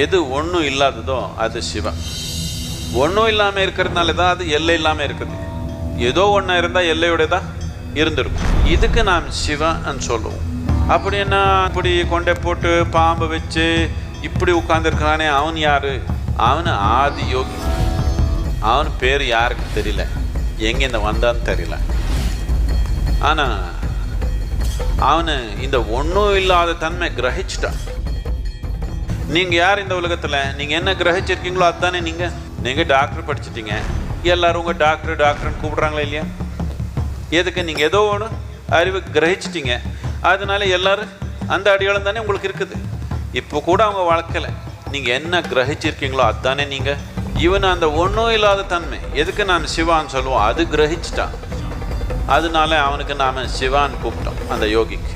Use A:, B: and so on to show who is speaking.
A: எது ஒன்றும் இல்லாததோ அது சிவா. ஒன்றும் இல்லாமல் இருக்கிறதுனால தான் அது எல்லை இல்லாமல் இருக்குது. ஏதோ ஒன்றா இருந்தால் எல்லையோடதான் இருந்திருக்கும். இதுக்கு நாம் சிவான்னு சொல்லுவோம். அப்படின்னா இப்படி கொண்டை போட்டு பாம்பு வச்சு இப்படி உட்கார்ந்துருக்கிறானே, அவன் யாரு? அவனு ஆதி யோகி. அவன் பேர் யாருக்கு தெரியல, எங்கேருந்து வந்தான்னு தெரியல. ஆனால் அவனு இந்த ஒன்றும் இல்லாத தன்மை கிரகிச்சிட்டான். நீங்கள் யார் இந்த உலகத்தில்? நீங்கள் என்ன கிரகிச்சிருக்கீங்களோ அதுதானே நீங்கள். நீங்கள் டாக்டர் படிச்சிட்டீங்க, எல்லாரும் உங்கள் டாக்டர் டாக்டர்னு கூப்பிட்றாங்களா இல்லையா? எதுக்கு? நீங்கள் ஏதோ ஒன்று அறிவு கிரகிச்சிட்டிங்க, அதனால எல்லாரும் அந்த அடையாளம் தானே உங்களுக்கு இருக்குது. இப்போ கூட அவங்க வாழ்க்கையில் நீங்கள் என்ன கிரகிச்சிருக்கீங்களோ அதுதானே நீங்கள். இவன் அந்த ஒன்றும் இல்லாத தன்மை, எதுக்கு நான் சிவான்னு சொல்லுவோம், அது கிரகிச்சிட்டான். அதனால அவனுக்கு நாம் சிவான்னு கூப்பிட்டோம், அந்த யோகிக்கு.